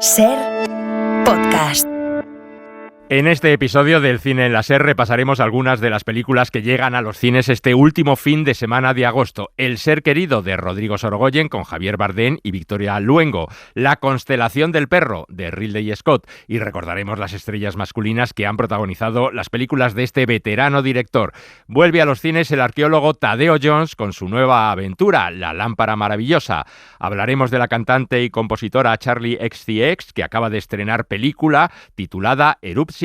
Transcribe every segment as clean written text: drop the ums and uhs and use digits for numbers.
SER Podcast. En este episodio del Cine en la SER repasaremos algunas de las películas que llegan a los cines este último fin de semana de agosto. El ser querido de Rodrigo Sorogoyen con Javier Bardem y Victoria Luengo. La constelación del perro de Ridley Scott. Y recordaremos las estrellas masculinas que han protagonizado las películas de este veterano director. Vuelve a los cines el arqueólogo Tadeo Jones con su nueva aventura, La lámpara maravillosa. Hablaremos de la cantante y compositora Charli XCX, que acaba de estrenar película titulada Erupción,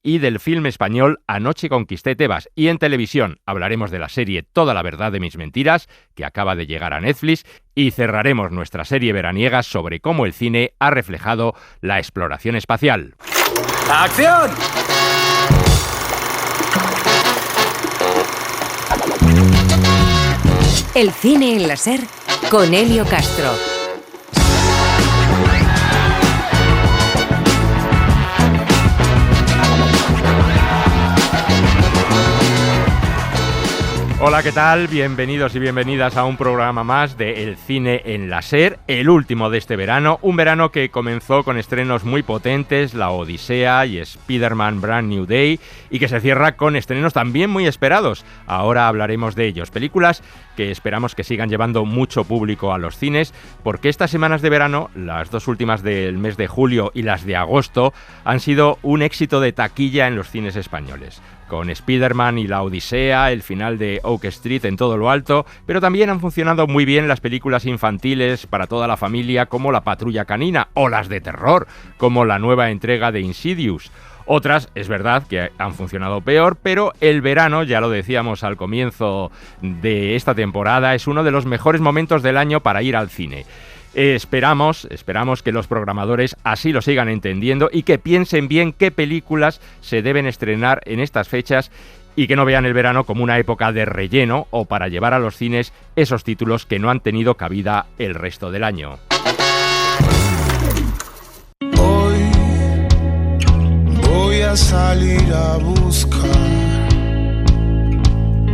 y del film español Anoche conquisté Tebas. Y en televisión hablaremos de la serie Toda la verdad de mis mentiras, que acaba de llegar a Netflix, y cerraremos nuestra serie veraniega sobre cómo el cine ha reflejado la exploración espacial. ¡Acción! El cine en la SER con Elio Castro. Hola, ¿qué tal? Bienvenidos y bienvenidas a un programa más de El Cine en la SER, el último de este verano, un verano que comenzó con estrenos muy potentes, La Odisea y Spider-Man Brand New Day, y que se cierra con estrenos también muy esperados. Ahora hablaremos de ellos, películas que esperamos que sigan llevando mucho público a los cines, porque estas semanas de verano, las dos últimas del mes de julio y las de agosto, han sido un éxito de taquilla en los cines españoles. Con Spider-Man y La Odisea, el final de Oak Street en todo lo alto, pero también han funcionado muy bien las películas infantiles para toda la familia como La Patrulla Canina, o las de terror, como la nueva entrega de Insidious. Otras, es verdad, que han funcionado peor, pero el verano, ya lo decíamos al comienzo de esta temporada, es uno de los mejores momentos del año para ir al cine. Esperamos que los programadores así lo sigan entendiendo y que piensen bien qué películas se deben estrenar en estas fechas y que no vean el verano como una época de relleno o para llevar a los cines esos títulos que no han tenido cabida el resto del año. Hoy voy a salir a buscar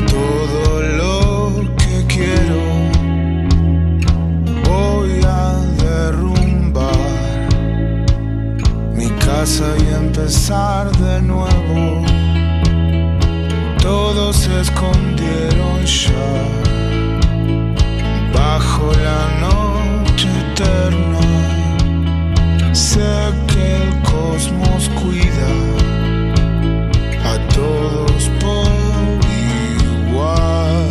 todo lo que quiero. Voy a derrumbar mi casa y empezar de nuevo. Todos se escondieron ya bajo la noche eterna. Sé que el cosmos cuida a todos por igual.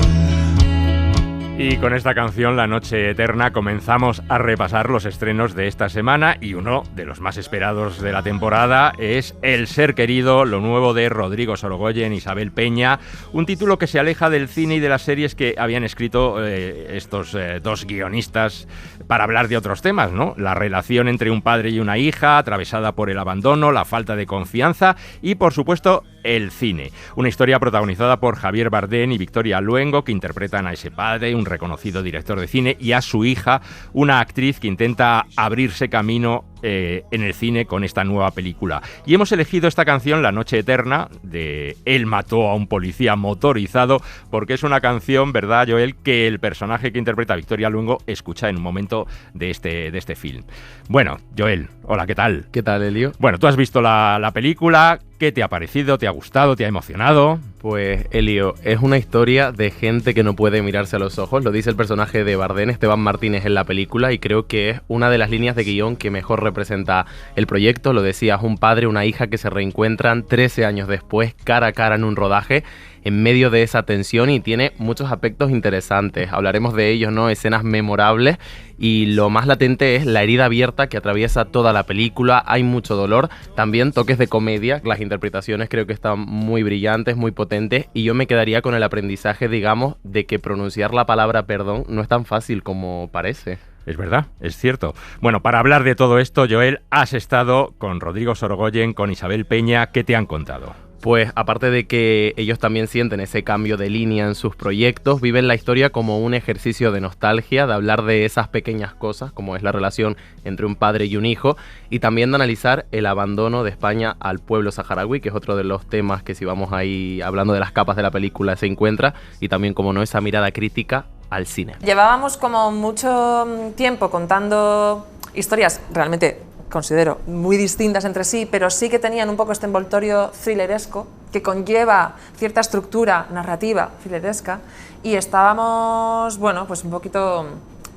Y con esta canción, La Noche Eterna, comenzamos a repasar los estrenos de esta semana, y uno de los más esperados de la temporada es El ser querido, lo nuevo de Rodrigo Sorogoyen y Isabel Peña, un título que se aleja del cine y de las series que habían escrito estos dos guionistas para hablar de otros temas, ¿no? La relación entre un padre y una hija, atravesada por el abandono, la falta de confianza y, por supuesto, el cine. Una historia protagonizada por Javier Bardem y Victoria Luengo, que interpretan a ese padre, un reconocido director de cine, y a su hija, una actriz que intenta abrirse camino en el cine con esta nueva película. Y hemos elegido esta canción, La Noche Eterna, de Él mató a un policía motorizado, porque es una canción, ¿verdad, Joel?, que el personaje que interpreta Victoria Luengo escucha en un momento de este film. Bueno, Joel, hola, ¿qué tal? ¿Qué tal, Elio? Bueno, tú has visto la película. ¿Qué te ha parecido? ¿Te ha gustado? ¿Te ha emocionado? Pues, Elio, es una historia de gente que no puede mirarse a los ojos. Lo dice el personaje de Bardem, Esteban Martínez, en la película, y creo que es una de las líneas de guión que mejor representa el proyecto. Lo decías, un padre, una hija que se reencuentran 13 años después, cara a cara en un rodaje, en medio de esa tensión, y tiene muchos aspectos interesantes. Hablaremos de ellos, ¿no? Escenas memorables, y lo más latente es la herida abierta que atraviesa toda la película. Hay mucho dolor, también toques de comedia. Las interpretaciones creo que están muy brillantes, muy potentes, y yo me quedaría con el aprendizaje, digamos, de que pronunciar la palabra perdón no es tan fácil como parece. Es verdad, es cierto. Bueno, para hablar de todo esto, Joel, has estado con Rodrigo Sorogoyen, con Isabel Peña. ¿Qué te han contado? Pues aparte de que ellos también sienten ese cambio de línea en sus proyectos, viven la historia como un ejercicio de nostalgia, de hablar de esas pequeñas cosas, como es la relación entre un padre y un hijo, y también de analizar el abandono de España al pueblo saharaui, que es otro de los temas que, si vamos ahí hablando de las capas de la película, se encuentra, y también, como no, esa mirada crítica al cine. Llevábamos como mucho tiempo contando historias realmente considero muy distintas entre sí, pero sí que tenían un poco este envoltorio thrilleresco que conlleva cierta estructura narrativa thrilleresca, y estábamos, bueno, pues un poquito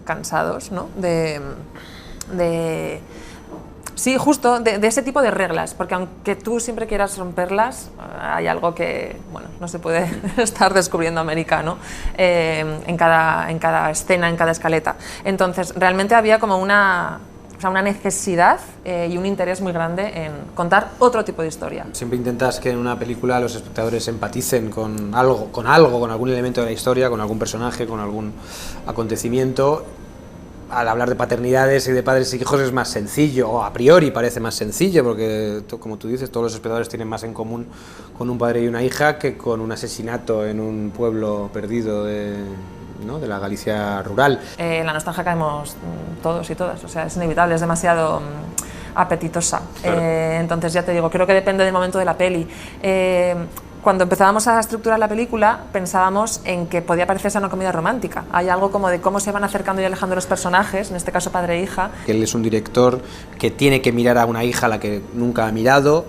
cansados, ¿no? Sí, justo de ese tipo de reglas, porque aunque tú siempre quieras romperlas, hay algo que, bueno, no se puede estar descubriendo América, ¿no? En cada escena, en cada escaleta. Entonces, realmente había como una necesidad y un interés muy grande en contar otro tipo de historia. Siempre intentas que en una película los espectadores empaticen con algo, con algún elemento de la historia, con algún personaje, con algún acontecimiento. Al hablar de paternidades y de padres y hijos es más sencillo, o a priori parece más sencillo, porque, como tú dices, todos los espectadores tienen más en común con un padre y una hija que con un asesinato en un pueblo perdido de la Galicia rural. La nostalgia caemos todos y todas, o sea, es inevitable, es demasiado apetitosa. Claro. Entonces, ya te digo, creo que depende del momento de la peli. Cuando empezábamos a estructurar la película, pensábamos en que podía parecerse a una comedia romántica. Hay algo como de cómo se van acercando y alejando los personajes, en este caso padre e hija. Él es un director que tiene que mirar a una hija a la que nunca ha mirado.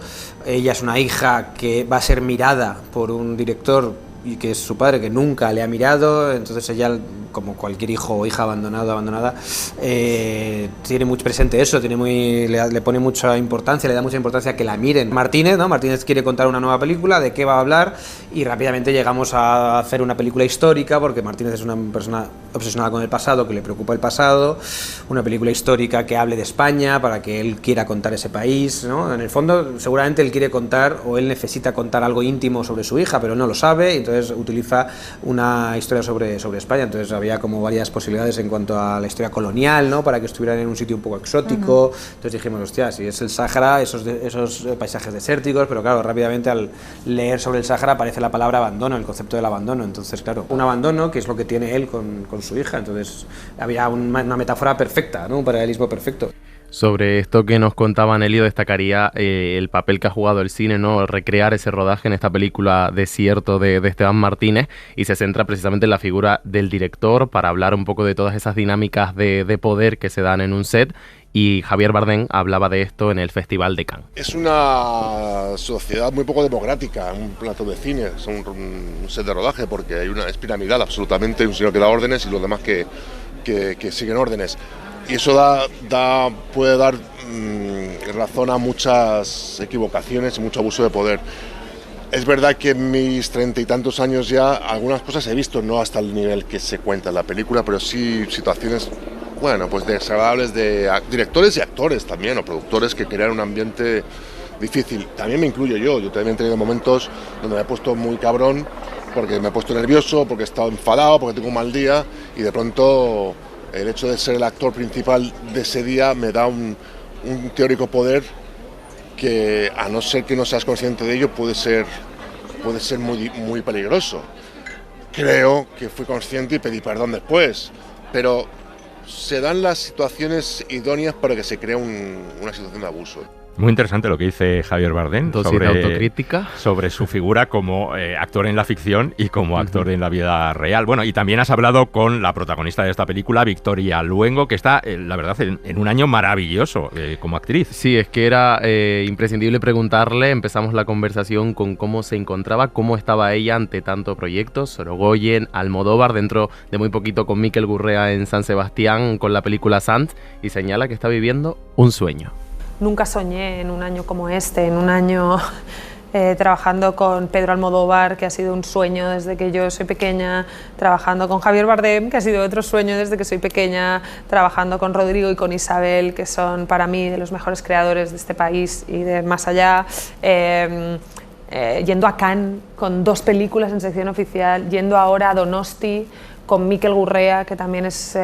Ella es una hija que va a ser mirada por un director y que es su padre que nunca le ha mirado. Entonces ella, como cualquier hijo o hija abandonada, tiene muy presente eso, le pone mucha importancia, le da mucha importancia a que la miren. Martínez quiere contar una nueva película, ¿de qué va a hablar? Y rápidamente llegamos a hacer una película histórica, porque Martínez es una persona obsesionada con el pasado, que le preocupa el pasado, una película histórica que hable de España, para que él quiera contar ese país, ¿no? En el fondo, seguramente él quiere contar, o él necesita contar algo íntimo sobre su hija, pero no lo sabe, entonces utiliza una historia sobre España. Entonces había como varias posibilidades en cuanto a la historia colonial, ¿no? Para que estuvieran en un sitio un poco exótico. Entonces dijimos, hostia, si es el Sáhara, esos paisajes desérticos, pero claro, rápidamente al leer sobre el Sáhara aparece la palabra abandono, el concepto del abandono. Entonces, claro, un abandono, que es lo que tiene él con su hija. Entonces había una metáfora perfecta, ¿no? Un paralelismo perfecto. Sobre esto que nos contaba Nelio, destacaría el papel que ha jugado el cine, ¿no? Recrear ese rodaje en esta película Desierto de Esteban Martínez, y se centra precisamente en la figura del director para hablar un poco de todas esas dinámicas de poder que se dan en un set. Y Javier Bardem hablaba de esto en el Festival de Cannes. Es una sociedad muy poco democrática, un plato de cine, es un set de rodaje, porque es piramidal absolutamente, un señor que da órdenes y los demás que siguen órdenes. Y eso puede dar razón a muchas equivocaciones y mucho abuso de poder. Es verdad que en mis 30 y tantos años ya algunas cosas he visto, no hasta el nivel que se cuenta en la película, pero sí situaciones, bueno, pues desagradables de directores y actores también, o productores que crean un ambiente difícil. También me incluyo yo también he tenido momentos donde me he puesto muy cabrón, porque me he puesto nervioso, porque he estado enfadado, porque tengo un mal día, y de pronto el hecho de ser el actor principal de ese día me da un teórico poder que, a no ser que no seas consciente de ello, puede ser muy, muy peligroso. Creo que fui consciente y pedí perdón después, pero se dan las situaciones idóneas para que se cree una situación de abuso. Muy interesante lo que dice Javier Bardem sobre su figura como actor en la ficción y como actor en la vida real. Bueno, y también has hablado con la protagonista de esta película, Victoria Luengo, que está, la verdad, en un año maravilloso como actriz. Sí, es que era imprescindible preguntarle. Empezamos la conversación con cómo se encontraba, cómo estaba ella ante tanto proyectos, Sorogoyen, Almodóvar, dentro de muy poquito con Mikel Gurrea en San Sebastián con la película Sant, y señala que está viviendo un sueño. Nunca soñé en un año como este, en un año trabajando con Pedro Almodóvar, que ha sido un sueño desde que yo soy pequeña, trabajando con Javier Bardem, que ha sido otro sueño desde que soy pequeña, trabajando con Rodrigo y con Isabel, que son para mí de los mejores creadores de este país y de más allá, yendo a Cannes con 2 películas en sección oficial, yendo ahora a Donosti con Mikel Gurrea, que también es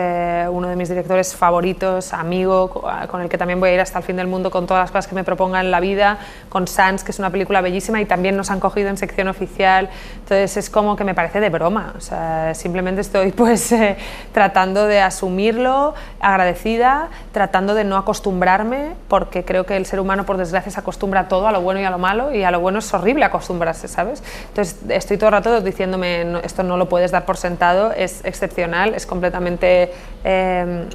uno de mis directores favoritos, amigo, con el que también voy a ir hasta el fin del mundo con todas las cosas que me proponga en la vida, con Sans, que es una película bellísima y también nos han cogido en sección oficial. Entonces es como que me parece de broma, o sea, simplemente estoy pues tratando de asumirlo, agradecida, tratando de no acostumbrarme, porque creo que el ser humano por desgracia se acostumbra a todo, a lo bueno y a lo malo, y a lo bueno es horrible acostumbrarse, ¿sabes? Entonces estoy todo el rato diciéndome, no, esto no lo puedes dar por sentado, es es excepcional, es completamente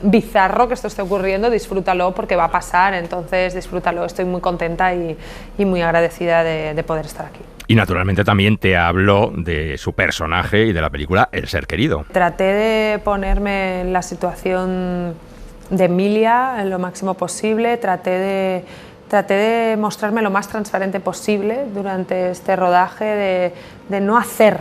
bizarro que esto esté ocurriendo, disfrútalo porque va a pasar, entonces disfrútalo, estoy muy contenta y muy agradecida de poder estar aquí. Y naturalmente también te habló de su personaje y de la película El ser querido. Traté de ponerme en la situación de Emilia en lo máximo posible, traté de mostrarme lo más transparente posible durante este rodaje, de no hacer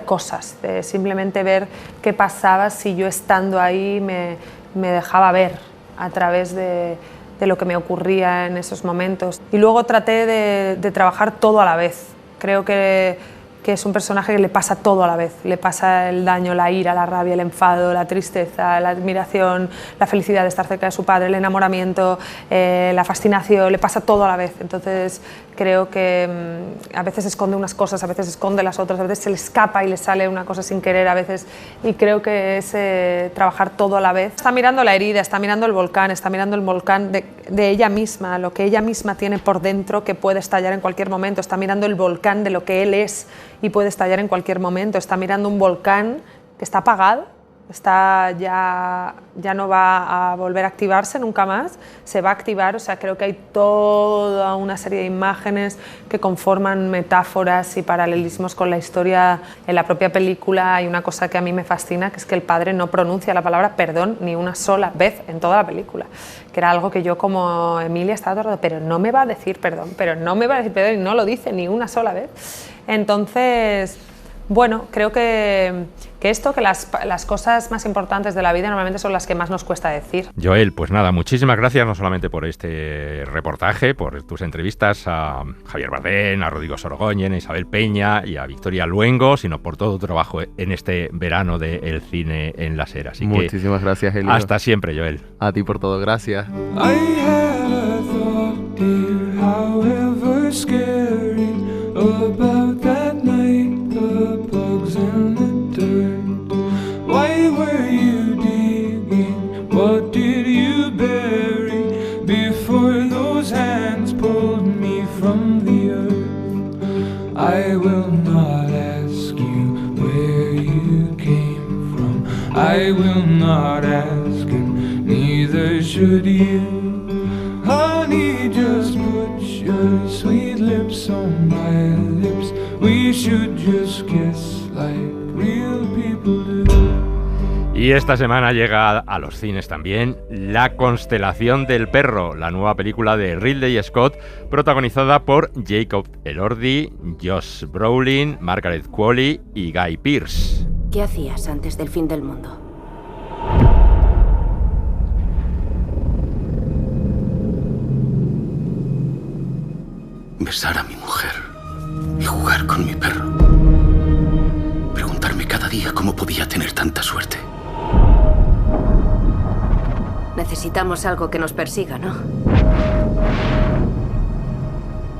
cosas, de simplemente ver qué pasaba si yo estando ahí me dejaba ver a través de lo que me ocurría en esos momentos. Y luego traté de trabajar todo a la vez. Creo que es un personaje que le pasa todo a la vez. Le pasa el daño, la ira, la rabia, el enfado, la tristeza, la admiración, la felicidad de estar cerca de su padre, el enamoramiento, la fascinación, le pasa todo a la vez. Entonces creo que a veces esconde unas cosas, a veces esconde las otras, a veces se le escapa y le sale una cosa sin querer a veces. Y creo que es trabajar todo a la vez. Está mirando la herida, está mirando el volcán de ella misma, lo que ella misma tiene por dentro que puede estallar en cualquier momento. Está mirando el volcán de lo que él es y puede estallar en cualquier momento. Está mirando un volcán que está apagado, ya no va a volver a activarse nunca más, se va a activar. O sea, creo que hay toda una serie de imágenes que conforman metáforas y paralelismos con la historia. En la propia película hay una cosa que a mí me fascina, que es que el padre no pronuncia la palabra perdón ni una sola vez en toda la película, que era algo que yo como Emilia estaba todo, pero no me va a decir perdón, y no lo dice ni una sola vez. Entonces, bueno, creo que las cosas más importantes de la vida normalmente son las que más nos cuesta decir. Joel, pues nada, muchísimas gracias no solamente por este reportaje, por tus entrevistas a Javier Bardem, a Rodrigo Sorogoyen, a Isabel Peña y a Victoria Luengo, sino por todo tu trabajo en este verano de El Cine en la SER. Así muchísimas gracias, Elio. Hasta siempre, Joel. A ti por todo, gracias. About that night, the bugs in the dirt. Why were you digging? What did you bury before those hands pulled me from the earth? I will not ask you where you came from. I will not ask, and neither should you. Honey, just put your sweet lips on my lips. We should just kiss like real people do. Y esta semana llega a los cines también La constelación del perro, la nueva película de Ridley Scott, protagonizada por Jacob Elordi, Josh Brolin, Margaret Qualley y Guy Pearce. ¿Qué hacías antes del fin del mundo? Besar a mi mujer y jugar con mi perro. Preguntarme cada día cómo podía tener tanta suerte. Necesitamos algo que nos persiga, ¿no?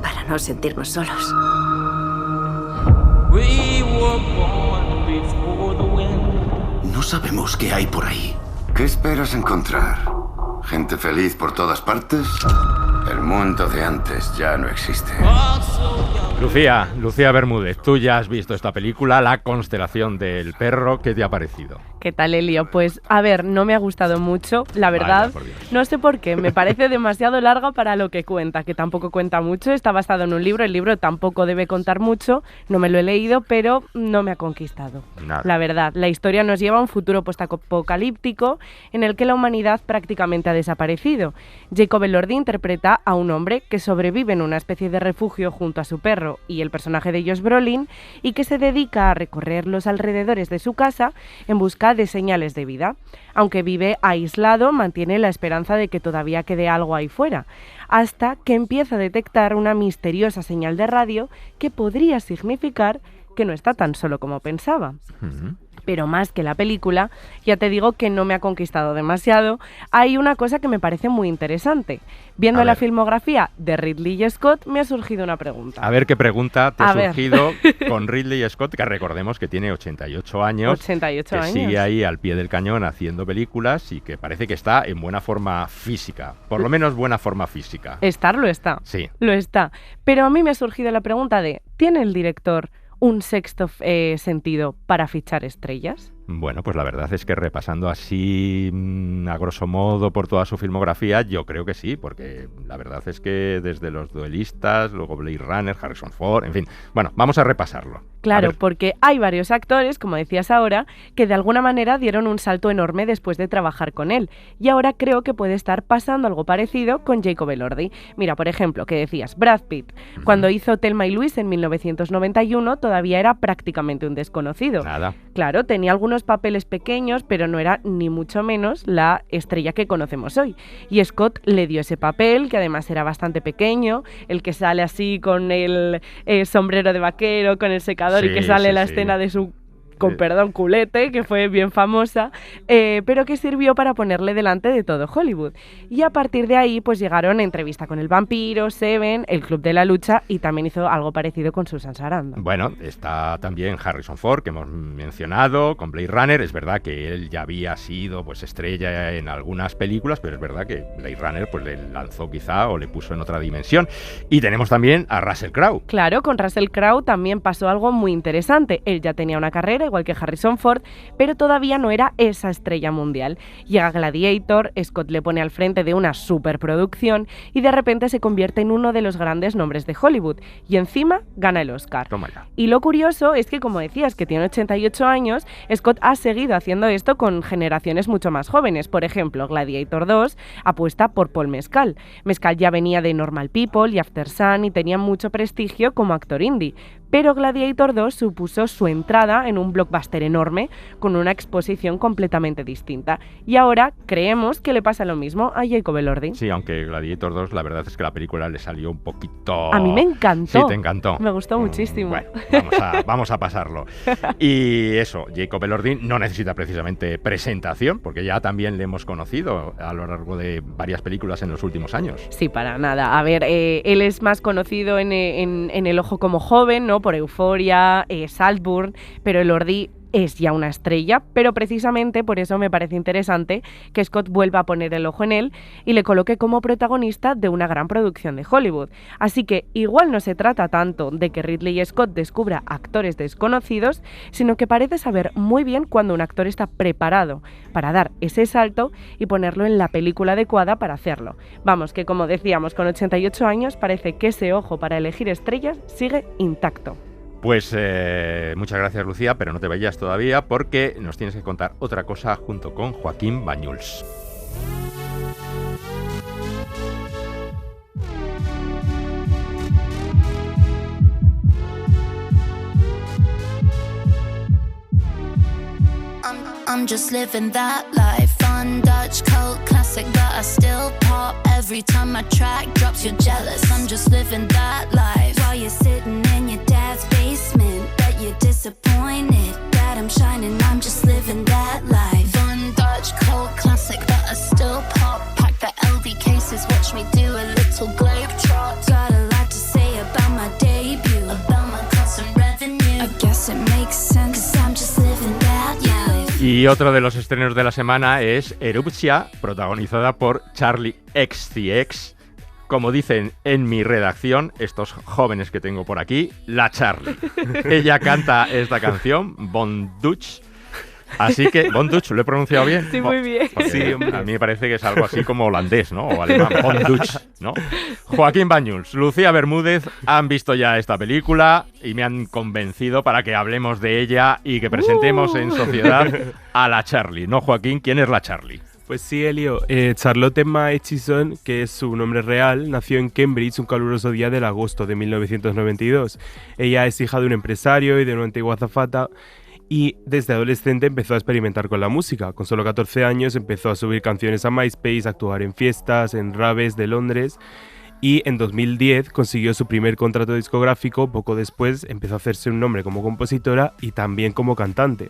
Para no sentirnos solos. No sabemos qué hay por ahí. ¿Qué esperas encontrar? ¿Gente feliz por todas partes? El mundo de antes ya no existe. Lucía Bermúdez, tú ya has visto esta película, La constelación del perro. ¿Qué te ha parecido? ¿Qué tal, Elio? Pues, a ver, no me ha gustado mucho, la verdad. Vaya, no sé por qué, me parece demasiado larga para lo que cuenta, que tampoco cuenta mucho. Está basado en un libro, el libro tampoco debe contar mucho, no me lo he leído, pero no me ha conquistado. Nada. La verdad, la historia nos lleva a un futuro postapocalíptico en el que la humanidad prácticamente ha desaparecido. Jacob Elordi interpreta a un hombre que sobrevive en una especie de refugio junto a su perro y el personaje de Josh Brolin, y que se dedica a recorrer los alrededores de su casa en busca de señales de vida. Aunque vive aislado, mantiene la esperanza de que todavía quede algo ahí fuera, hasta que empieza a detectar una misteriosa señal de radio que podría significar que no está tan solo como pensaba. Pero más que la película, ya te digo que no me ha conquistado demasiado. Hay una cosa que me parece muy interesante. Viendo la filmografía de Ridley Scott, me ha surgido una pregunta. A ver qué pregunta te ha surgido con Ridley Scott, que recordemos que tiene 88 años. 88 años. Sigue ahí al pie del cañón haciendo películas y que parece que está en buena forma física. Por lo menos buena forma física. Lo está. Sí. Lo está. Pero a mí me ha surgido la pregunta de, ¿tiene el director un sexto sentido para fichar estrellas? Bueno, pues la verdad es que repasando así a grosso modo por toda su filmografía, yo creo que sí, porque la verdad es que desde Los duelistas, luego Blade Runner, Harrison Ford, en fin. Bueno, vamos a repasarlo. Claro, porque hay varios actores, como decías ahora, que de alguna manera dieron un salto enorme después de trabajar con él. Y ahora creo que puede estar pasando algo parecido con Jacob Elordi. Mira, por ejemplo, que decías, Brad Pitt. Cuando hizo Thelma y Louise en 1991 todavía era prácticamente un desconocido. Nada. Claro, tenía algunos papeles pequeños, pero no era ni mucho menos la estrella que conocemos hoy. Y Scott le dio ese papel, que además era bastante pequeño, el que sale así con el sombrero de vaquero, con el secador, y que sale la escena de su, con perdón, culete, que fue bien famosa, pero que sirvió para ponerle delante de todo Hollywood. Y a partir de ahí, pues llegaron Entrevista con el vampiro, Seven, El club de la lucha, y también hizo algo parecido con Susan Sarandon. Bueno, está también Harrison Ford, que hemos mencionado, con Blade Runner. Es verdad que él ya había sido pues estrella en algunas películas, pero es verdad que Blade Runner pues le lanzó quizá o le puso en otra dimensión. Y tenemos también a Russell Crowe. Claro, con Russell Crowe también pasó algo muy interesante. Él ya tenía una carrera, igual que Harrison Ford, pero todavía no era esa estrella mundial. Llega Gladiator, Scott le pone al frente de una superproducción y de repente se convierte en uno de los grandes nombres de Hollywood y encima gana el Oscar. Toma ya. Y lo curioso es que, como decías, que tiene 88 años, Scott ha seguido haciendo esto con generaciones mucho más jóvenes. Por ejemplo, Gladiator 2 apuesta por Paul Mescal. Mescal ya venía de Normal People y After Sun y tenía mucho prestigio como actor indie. Pero Gladiator 2 supuso su entrada en un blockbuster enorme con una exposición completamente distinta. Y ahora creemos que le pasa lo mismo a Jacob Elordi. Sí, aunque Gladiator 2, la verdad es que la película le salió un poquito... A mí me encantó. Sí, te encantó. Me gustó muchísimo. Bueno, vamos a pasarlo. Y eso, Jacob Elordi no necesita precisamente presentación, porque ya también le hemos conocido a lo largo de varias películas en los últimos años. Sí, para nada. A ver, él es más conocido en El ojo como joven, ¿no? Por Euphoria, Saltburn, pero Elordi es ya una estrella, pero precisamente por eso me parece interesante que Scott vuelva a poner el ojo en él y le coloque como protagonista de una gran producción de Hollywood. Así que igual no se trata tanto de que Ridley Scott descubra actores desconocidos, sino que parece saber muy bien cuando un actor está preparado para dar ese salto y ponerlo en la película adecuada para hacerlo. Vamos, que como decíamos, con 88 años parece que ese ojo para elegir estrellas sigue intacto. Pues muchas gracias, Lucía, pero no te vayas todavía porque nos tienes que contar otra cosa junto con Joaquín Banyuls. I'm just living that life. Fun Dutch cult classic, but I still pop every time my track drops. You're jealous. I'm just living that life. While you're sitting in your dad's basement, bet you're disappointed that I'm shining. I'm just living that life. Fun Dutch cult classic, but I still pop. Pack the LV cases, watch me do a little globe trot. Got a lot to say about my debut, about my constant revenue. I guess it makes sense, 'cause I'm just living that life. Y otro de los estrenos de la semana es Erupcia, protagonizada por Charlie XCX. Como dicen en mi redacción, estos jóvenes que tengo por aquí, la Charlie. Ella canta esta canción, Von Dutch. Así que, Von Dutch, ¿lo he pronunciado bien? Sí, muy bien. Sí, a mí me parece que es algo así como holandés, ¿no? O alemán, Von Dutch, ¿no? Joaquín Banyuls, Lucía Bermúdez han visto ya esta película y me han convencido para que hablemos de ella y que presentemos en sociedad a la Charlie. ¿No, Joaquín? ¿Quién es la Charlie? Pues sí, Elio. Charlotte Emma Hutchison, que es su nombre real, nació en Cambridge un caluroso día del agosto de 1992. Ella es hija de un empresario y de una antigua azafata, y desde adolescente empezó a experimentar con la música. Con solo 14 años empezó a subir canciones a MySpace, a actuar en fiestas, en raves de Londres, y en 2010 consiguió su primer contrato discográfico. Poco después empezó a hacerse un nombre como compositora y también como cantante.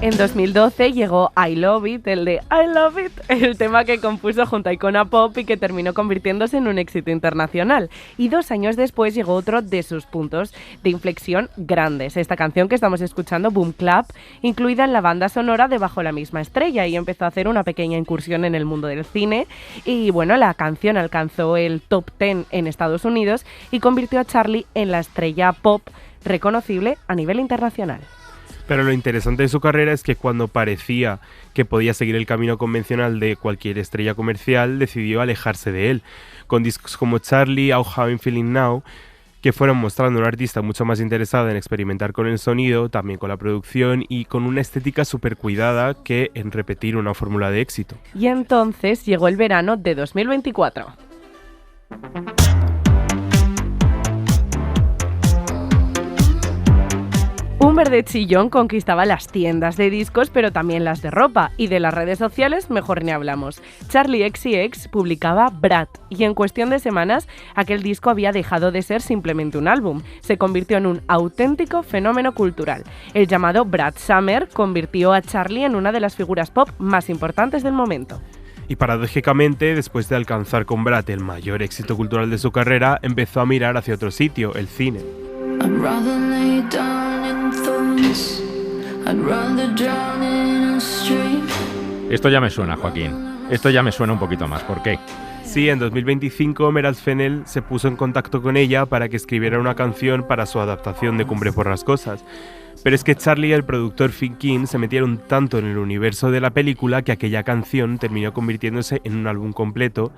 En 2012 llegó I Love It, el de I Love It, el tema que compuso junto a Icona Pop y que terminó convirtiéndose en un éxito internacional. Y 2 años después llegó otro de sus puntos de inflexión grandes. Esta canción que estamos escuchando, Boom Clap, incluida en la banda sonora de Bajo la misma estrella, y empezó a hacer una pequeña incursión en el mundo del cine. Y bueno, la canción alcanzó el top 10 en Estados Unidos y convirtió a Charlie en la estrella pop reconocible a nivel internacional. Pero lo interesante de su carrera es que cuando parecía que podía seguir el camino convencional de cualquier estrella comercial, decidió alejarse de él, con discos como Charlie, How I'm Feeling Now, que fueron mostrando a un artista mucho más interesado en experimentar con el sonido, también con la producción y con una estética súper cuidada que en repetir una fórmula de éxito. Y entonces llegó el verano de 2024. Un verde chillón conquistaba las tiendas de discos, pero también las de ropa, y de las redes sociales mejor ni hablamos. Charli XCX publicaba Brat, y en cuestión de semanas aquel disco había dejado de ser simplemente un álbum, se convirtió en un auténtico fenómeno cultural. El llamado Brat Summer convirtió a Charli en una de las figuras pop más importantes del momento. Y paradójicamente, después de alcanzar con Brat el mayor éxito cultural de su carrera, empezó a mirar hacia otro sitio, el cine. Esto ya me suena, Joaquín. Esto ya me suena un poquito más. ¿Por qué? Sí, en 2025 Meral Fennell se puso en contacto con ella para que escribiera una canción para su adaptación de Cumbre Borrascosas. Pero es que Charlie y el productor Phil King se metieron tanto en el universo de la película que aquella canción terminó convirtiéndose en un álbum completo,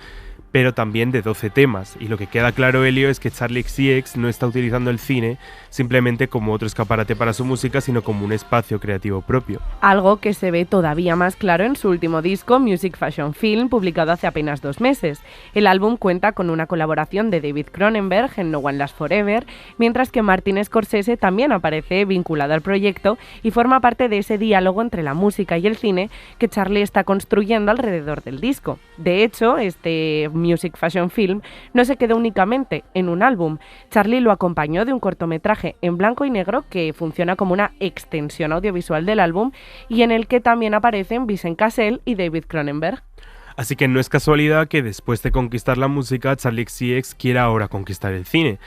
pero también de 12 temas. Y lo que queda claro, Elio, es que Charli XCX no está utilizando el cine simplemente como otro escaparate para su música, sino como un espacio creativo propio. Algo que se ve todavía más claro en su último disco, Music Fashion Film, publicado hace apenas 2 meses. El álbum cuenta con una colaboración de David Cronenberg en No One Lasts Forever, mientras que Martin Scorsese también aparece vinculado al proyecto y forma parte de ese diálogo entre la música y el cine que Charli está construyendo alrededor del disco. De hecho, este Music Fashion Film no se quedó únicamente en un álbum. Charli lo acompañó de un cortometraje en blanco y negro que funciona como una extensión audiovisual del álbum y en el que también aparecen Vincent Cassel y David Cronenberg. Así que no es casualidad que después de conquistar la música, Charli XCX quiera ahora conquistar el cine.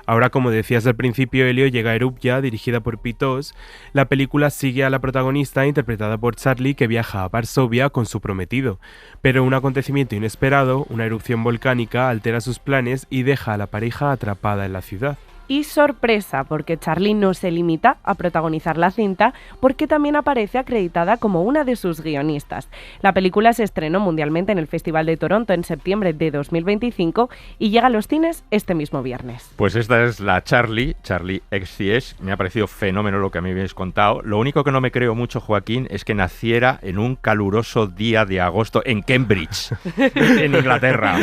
Ahora, como decías al principio, Elio, llega Erupja, dirigida por Pitos. La película sigue a la protagonista, interpretada por Charli, que viaja a Varsovia con su prometido. Pero un acontecimiento inesperado, una erupción volcánica, altera sus planes y deja a la pareja atrapada en la ciudad. Y sorpresa, porque Charli no se limita a protagonizar la cinta, porque también aparece acreditada como una de sus guionistas. La película se estrenó mundialmente en el Festival de Toronto en septiembre de 2025 y llega a los cines este mismo viernes. Pues esta es la Charli XCX. Me ha parecido fenómeno lo que me habéis contado. Lo único que no me creo mucho, Joaquín, es que naciera en un caluroso día de agosto en Cambridge, en Inglaterra.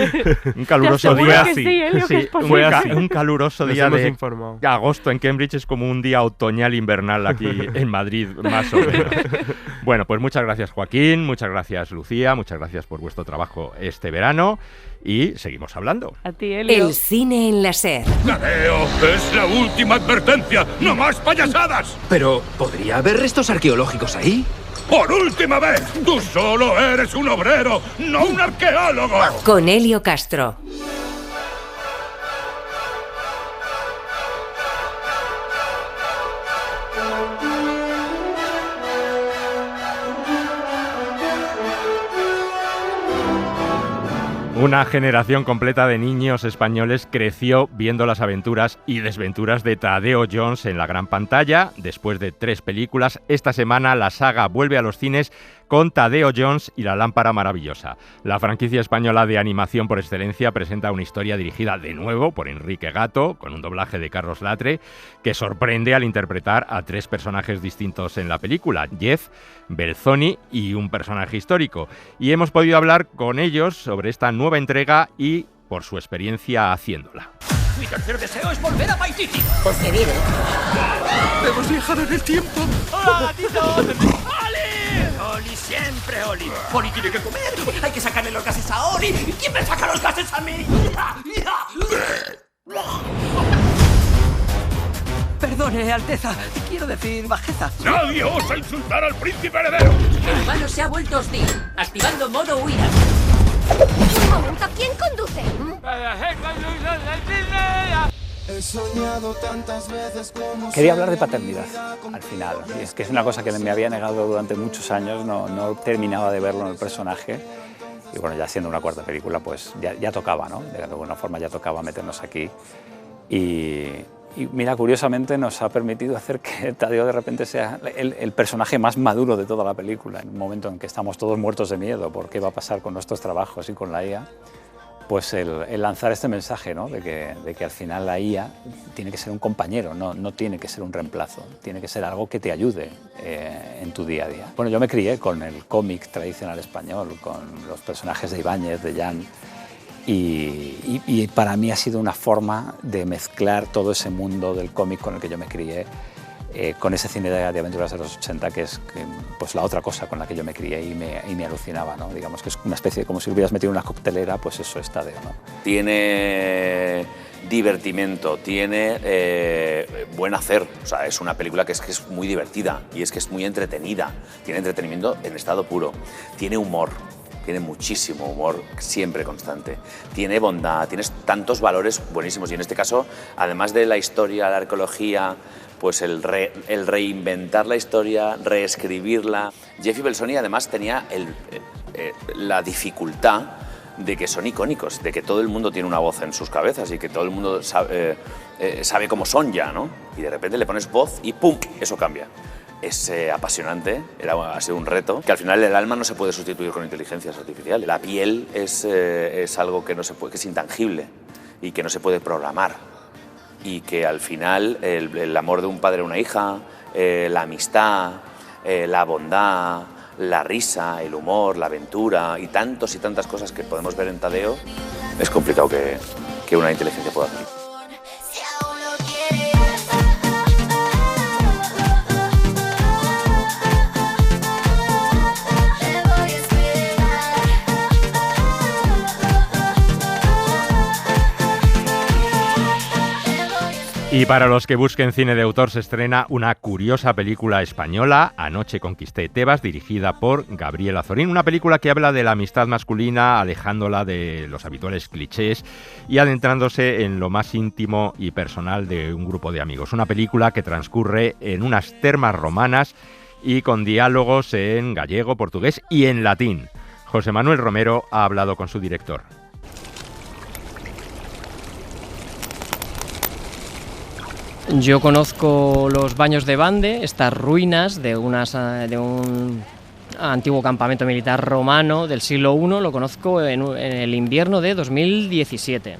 Un caluroso día así. Un caluroso día de agosto en Cambridge es como un día otoñal invernal aquí en Madrid, más o menos. Bueno, pues muchas gracias, Joaquín, muchas gracias, Lucía, muchas gracias por vuestro trabajo este verano y seguimos hablando. A ti, Elio. El cine en la SER. ¡Tadeo! ¡Es la última advertencia! ¡No más payasadas! Pero, ¿podría haber restos arqueológicos ahí? ¡Por última vez! ¡Tú solo eres un obrero, no un arqueólogo! Con Elio Castro. Una generación completa de niños españoles creció viendo las aventuras y desventuras de Tadeo Jones en la gran pantalla. Después de 3 películas, esta semana la saga vuelve a los cines con Tadeo Jones y la lámpara maravillosa. La franquicia española de animación por excelencia presenta una historia dirigida de nuevo por Enrique Gato, con un doblaje de Carlos Latre, que sorprende al interpretar a 3 personajes distintos en la película, Jeff, Belzoni y un personaje histórico. Y hemos podido hablar con ellos sobre esta nueva entrega y por su experiencia haciéndola. Mi tercer deseo es volver a Paititi. ¿Por qué vive? Hemos viajado en el tiempo. ¡Hola, gatito! ¡Oli! ¡Oli, siempre Oli! ¡Oli tiene que comer! ¡Hay que sacarle los gases a Oli! ¿Quién me saca los gases a mí? Perdone, Alteza. Quiero decir bajeza. ¡Nadie osa insultar al príncipe heredero! El humano se ha vuelto hostil, activando modo huida. Un momento, ¿quién conduce? He soñado tantas veces como... Quería hablar de paternidad, al final. Y es que es una cosa que me había negado durante muchos años, no terminaba de verlo en el personaje. Y bueno, ya siendo una cuarta película, pues ya tocaba, ¿no? De alguna forma ya tocaba meternos aquí. Y mira, curiosamente nos ha permitido hacer que Tadeo de repente sea el personaje más maduro de toda la película. En un momento en que estamos todos muertos de miedo por qué va a pasar con nuestros trabajos y con la IA, pues el lanzar este mensaje, ¿no? de que al final la IA tiene que ser un compañero, no tiene que ser un reemplazo, tiene que ser algo que te ayude en tu día a día. Bueno, yo me crié con el cómic tradicional español, con los personajes de Ibáñez, de Jan, y para mí ha sido una forma de mezclar todo ese mundo del cómic con el que yo me crié, con ese cine de aventuras de los 80, que es pues la otra cosa con la que yo me crié y me alucinaba, ¿no? Digamos que es una especie de como si hubieras metido una coctelera, pues eso es Tadeo, ¿no? Tiene divertimento, tiene buen hacer, o sea, es una película que es muy divertida y es que es muy entretenida, tiene entretenimiento en estado puro, tiene humor. Tiene muchísimo humor, siempre constante. Tiene bondad, tienes tantos valores buenísimos. Y en este caso, además de la historia, la arqueología, pues el reinventar la historia, reescribirla. Jeffy Belzoni además tenía la dificultad de que son icónicos, de que todo el mundo tiene una voz en sus cabezas y que todo el mundo sabe cómo son ya, ¿no? Y de repente le pones voz y ¡pum!, eso cambia. Es apasionante, ha sido un reto, que al final el alma no se puede sustituir con inteligencias artificiales. La piel es algo que, que es intangible y que no se puede programar. Y que al final el amor de un padre a una hija, la amistad, la bondad, la risa, el humor, la aventura y tantas cosas que podemos ver en Tadeo, es complicado que una inteligencia pueda hacer. Y para los que busquen cine de autor se estrena una curiosa película española, Anoche conquisté Tebas, dirigida por Gabriel Azorín. Una película que habla de la amistad masculina, alejándola de los habituales clichés y adentrándose en lo más íntimo y personal de un grupo de amigos. Una película que transcurre en unas termas romanas y con diálogos en gallego, portugués y en latín. José Manuel Romero ha hablado con su director. Yo conozco los Baños de Bande, estas ruinas de un antiguo campamento militar romano del siglo I, lo conozco en el invierno de 2017.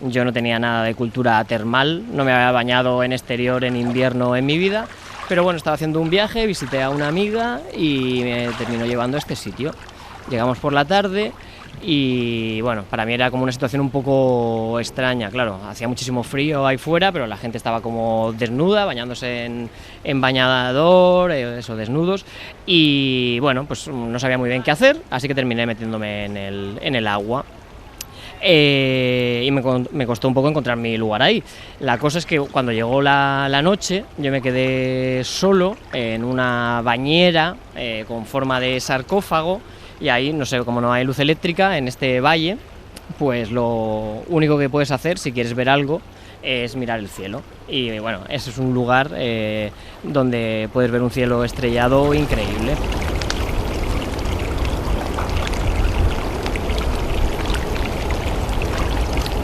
Yo no tenía nada de cultura termal, no me había bañado en exterior en invierno en mi vida, pero bueno, estaba haciendo un viaje, visité a una amiga y me terminó llevando a este sitio. Llegamos por la tarde y bueno, para mí era como una situación un poco extraña, claro, hacía muchísimo frío ahí fuera, pero la gente estaba como desnuda, bañándose en bañador, eso, desnudos, y bueno, pues no sabía muy bien qué hacer, así que terminé metiéndome en el agua. Y me costó un poco encontrar mi lugar ahí. La cosa es que cuando llegó la noche, yo me quedé solo en una bañera con forma de sarcófago. Y ahí, no sé, como no hay luz eléctrica en este valle, pues lo único que puedes hacer si quieres ver algo es mirar el cielo. Y bueno, ese es un lugar donde puedes ver un cielo estrellado increíble.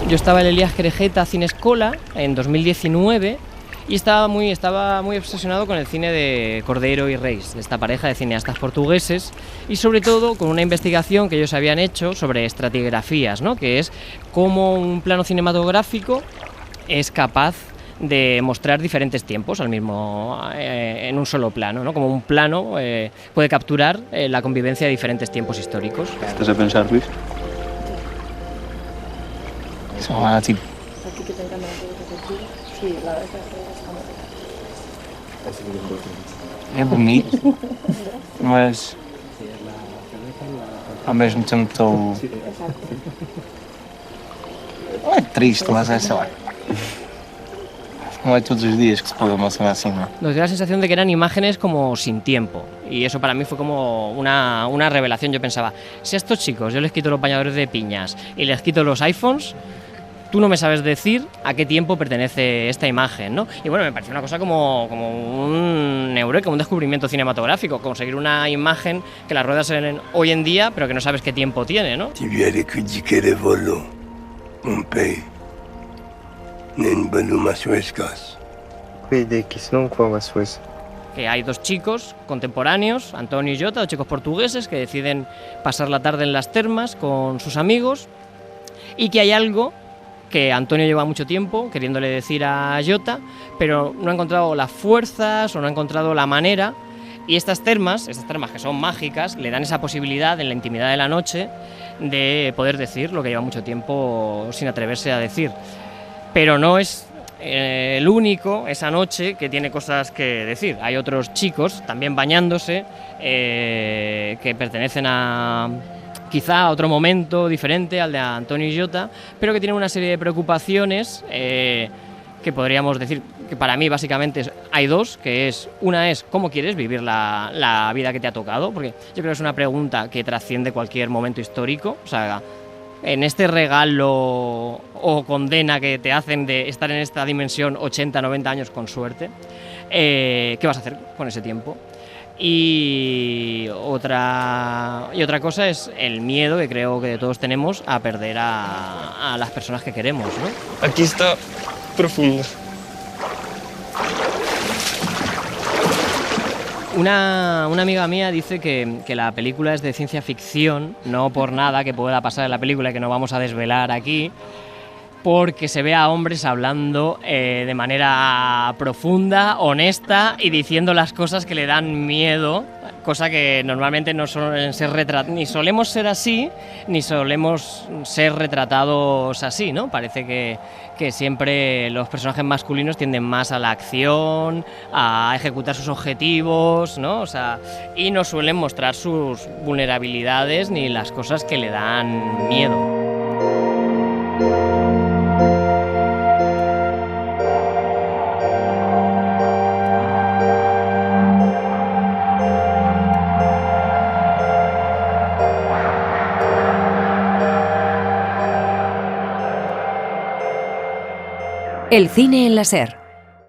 Yo estaba en el Elías Querejeta Cinescola en 2019 y estaba muy obsesionado con el cine de Cordeiro y Reis, de esta pareja de cineastas portugueses, y sobre todo con una investigación que ellos habían hecho sobre estratigrafías, ¿no? Que es cómo un plano cinematográfico es capaz de mostrar diferentes tiempos al mismo en un solo plano, ¿no? Como un plano puede capturar la convivencia de diferentes tiempos históricos. ¿Estás a pensar, Luis? Sí. É bonito, mas ao mesmo tempo estou... Não é triste, mas é, sei lá, Não é todos os dias que se pode uma cena assim, não. Nos dio la sensación de que eran imágenes como sin tiempo. Y eso para mí fue como una revelación. Yo pensaba, si a estos chicos yo les quito los bañadores de piñas y les quito los iPhones, tú no me sabes decir a qué tiempo pertenece esta imagen, ¿no? Y bueno, me pareció una cosa como un eureka, un descubrimiento cinematográfico, conseguir una imagen que las ruedas se ven hoy en día, pero que no sabes qué tiempo tiene, ¿no? Tu lui avais que dit qu'elle est volo. Mon père n'est une bonne nommation escasse. Cuide que se não coma as coisas. Que hay dos chicos contemporáneos, Antonio y Jota, dos chicos portugueses que deciden pasar la tarde en las termas con sus amigos, y que hay algo que Antonio lleva mucho tiempo queriéndole decir a Jota, pero no ha encontrado las fuerzas o no ha encontrado la manera, y estas termas que son mágicas, le dan esa posibilidad en la intimidad de la noche de poder decir lo que lleva mucho tiempo sin atreverse a decir. Pero no es el único esa noche que tiene cosas que decir. Hay otros chicos también bañándose que pertenecen a quizá a otro momento diferente al de Antonio y Jota, pero que tienen una serie de preocupaciones que podríamos decir que para mí básicamente hay dos, que es, una es cómo quieres vivir la vida que te ha tocado, porque yo creo que es una pregunta que trasciende cualquier momento histórico. O sea, en este regalo o condena que te hacen de estar en esta dimensión 80, 90 años con suerte, ¿qué vas a hacer con ese tiempo? Y otra cosa es el miedo que creo que todos tenemos a perder a las personas que queremos, ¿no? Aquí está profundo. Una amiga mía dice que la película es de ciencia ficción, no por nada que pueda pasar en la película y que no vamos a desvelar aquí, porque se ve a hombres hablando de manera profunda, honesta y diciendo las cosas que le dan miedo, cosa que normalmente no suelen ser ni solemos ser así, ni solemos ser retratados así, ¿no? Parece que siempre los personajes masculinos tienden más a la acción, a ejecutar sus objetivos, ¿no? O sea, y no suelen mostrar sus vulnerabilidades ni las cosas que le dan miedo. El cine en la SER.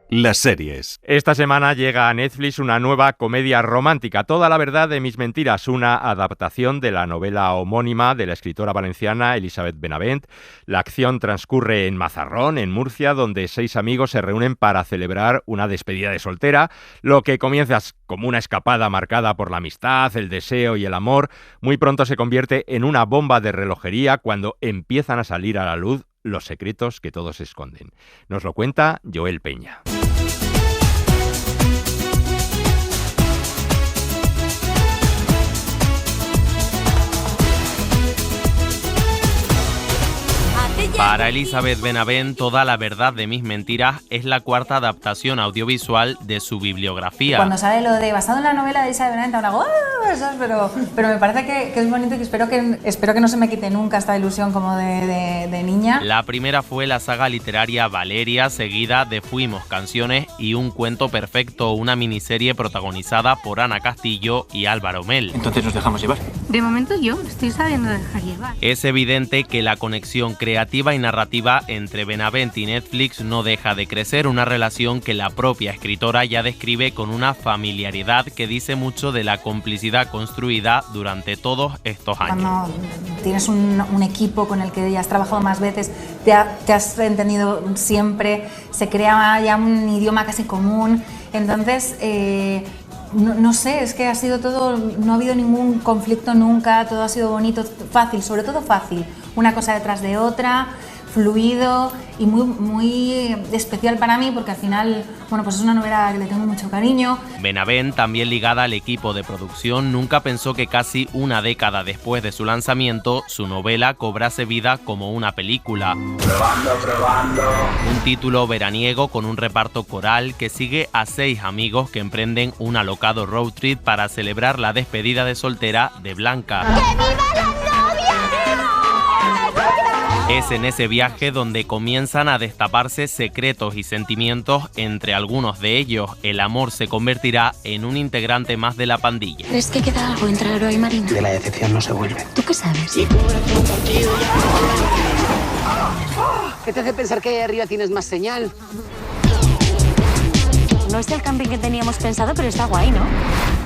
Las series. Esta semana llega a Netflix una nueva comedia romántica, Toda la verdad de mis mentiras, una adaptación de la novela homónima de la escritora valenciana Elisabeth Benavent. La acción transcurre en Mazarrón, en Murcia, donde 6 amigos se reúnen para celebrar una despedida de soltera. Lo que comienza como una escapada marcada por la amistad, el deseo y el amor, muy pronto se convierte en una bomba de relojería cuando empiezan a salir a la luz los secretos que todos esconden. Nos lo cuenta Joel Peña. Para Elisabeth Benavent, Toda la verdad de mis mentiras es la cuarta adaptación audiovisual de su bibliografía. Cuando sale lo de basado en la novela de Elisabeth Benavent, ahora hago pero me parece que es bonito y que espero que no se me quite nunca esta ilusión como de niña. La primera fue la saga literaria Valeria, seguida de Fuimos canciones y Un cuento perfecto, una miniserie protagonizada por Ana Castillo y Álvaro Mel. Entonces nos dejamos llevar. De momento yo estoy sabiendo dejar llevar. Es evidente que la conexión creativa y narrativa entre Benavent y Netflix no deja de crecer, una relación que la propia escritora ya describe con una familiaridad que dice mucho de la complicidad construida durante todos estos años. Cuando tienes un equipo con el que ya has trabajado más veces, te has entendido siempre, se crea ya un idioma casi común, entonces no sé, es que ha sido todo, no ha habido ningún conflicto nunca, todo ha sido bonito, fácil, sobre todo fácil, una cosa detrás de otra, fluido y muy especial para mí porque al final, bueno, pues es una novela que le tengo mucho cariño. Benavent, también ligada al equipo de producción, nunca pensó que casi una década después de su lanzamiento, su novela cobrase vida como una película. Probando. Un título veraniego con un reparto coral que sigue a 6 amigos que emprenden un alocado road trip para celebrar la despedida de soltera de Blanca. ¡Que viva la novia! Es en ese viaje donde comienzan a destaparse secretos y sentimientos entre algunos de ellos. El amor se convertirá en un integrante más de la pandilla. ¿Crees que queda algo entre Aroa y Marina? De la decepción no se vuelve. ¿Tú qué sabes? ¿Qué te hace pensar que ahí arriba tienes más señal? No es el camping que teníamos pensado, pero está guay, ¿no?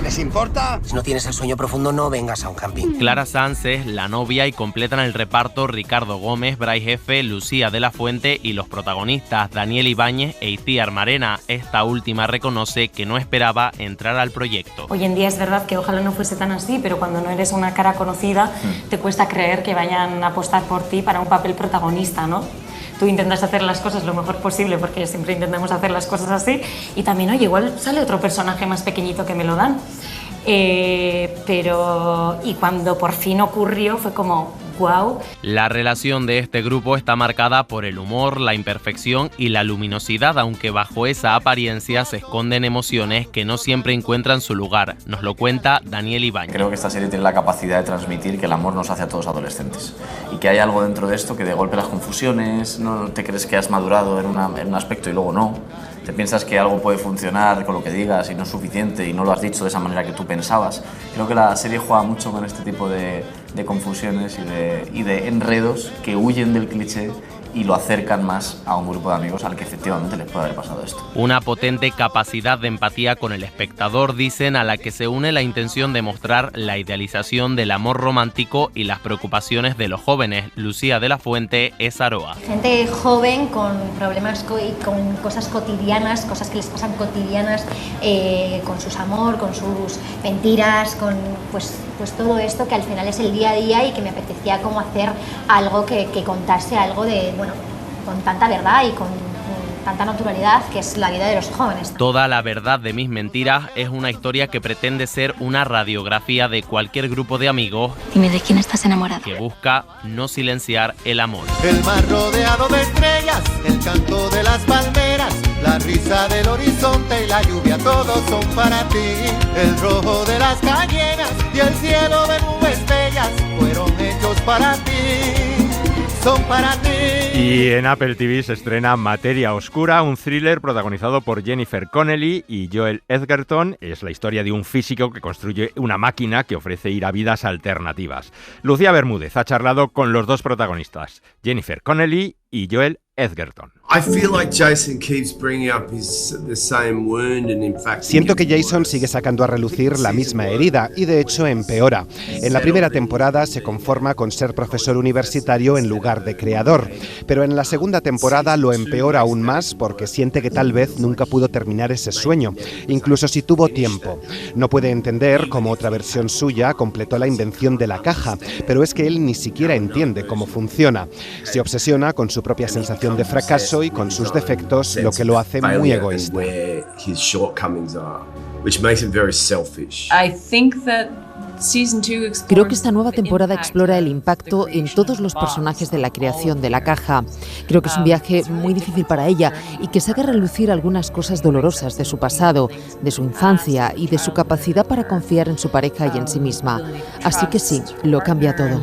¿Les importa? Si no tienes el sueño profundo, no vengas a un camping. Clara Sanz es la novia y completan el reparto Ricardo Gómez, Brais F., Lucía de la Fuente y los protagonistas Daniel Ibáñez e Itziar Marena. Esta última reconoce que no esperaba entrar al proyecto. Hoy en día es verdad que ojalá no fuese tan así, pero cuando no eres una cara conocida, te cuesta creer que vayan a apostar por ti para un papel protagonista, ¿no? Tú intentas hacer las cosas lo mejor posible, porque siempre intentamos hacer las cosas así, y también, oye, igual sale otro personaje más pequeñito que me lo dan. Y cuando por fin ocurrió fue como, wow. La relación de este grupo está marcada por el humor, la imperfección y la luminosidad, aunque bajo esa apariencia se esconden emociones que no siempre encuentran su lugar. Nos lo cuenta Daniel Ibáñez. Creo que esta serie tiene la capacidad de transmitir que el amor nos hace a todos adolescentes y que hay algo dentro de esto que de golpe las confusiones, no te crees que has madurado en un aspecto y luego no. Te piensas que algo puede funcionar con lo que digas y no es suficiente y no lo has dicho de esa manera que tú pensabas. Creo que la serie juega mucho con este tipo de confusiones y de enredos que huyen del cliché y lo acercan más a un grupo de amigos al que efectivamente les puede haber pasado esto. Una potente capacidad de empatía con el espectador, dicen, a la que se une la intención de mostrar la idealización del amor romántico y las preocupaciones de los jóvenes. Lucía de la Fuente es Aroa. Gente joven con problemas y con cosas cotidianas, cosas que les pasan cotidianas, con su amor, con sus mentiras, con pues todo esto que al final es el día a día y que me apetecía como hacer algo que contase algo de, bueno, con tanta verdad y con tanta naturalidad, que es la vida de los jóvenes. Toda la verdad de mis mentiras es una historia que pretende ser una radiografía de cualquier grupo de amigos. Dime, ¿de quién estás enamorado? Que busca no silenciar el amor. El mar rodeado de estrellas, el canto de las palmeras, la risa del horizonte y la lluvia, todos son para ti. El rojo de las cañeras y el cielo de nubes bellas fueron hechos para ti. Son para ti. Y en Apple TV se estrena Materia Oscura, un thriller protagonizado por Jennifer Connelly y Joel Edgerton. Es la historia de un físico que construye una máquina que ofrece ir a vidas alternativas. Lucía Bermúdez ha charlado con los dos protagonistas, Jennifer Connelly y Joel Edgerton. Siento que Jason sigue sacando a relucir la misma herida y de hecho empeora. En la primera temporada se conforma con ser profesor universitario en lugar de creador, pero en la segunda temporada lo empeora aún más porque siente que tal vez nunca pudo terminar ese sueño, incluso si tuvo tiempo. No puede entender cómo otra versión suya completó la invención de la caja, pero es que él ni siquiera entiende cómo funciona. Se obsesiona con su propia sensación de fracaso y con sus defectos, lo que lo hace muy egoísta. Creo que esta nueva temporada explora el impacto en todos los personajes de la creación de la caja. Creo que es un viaje muy difícil para ella y que saca a relucir algunas cosas dolorosas de su pasado, de su infancia y de su capacidad para confiar en su pareja y en sí misma. Así que sí, lo cambia todo.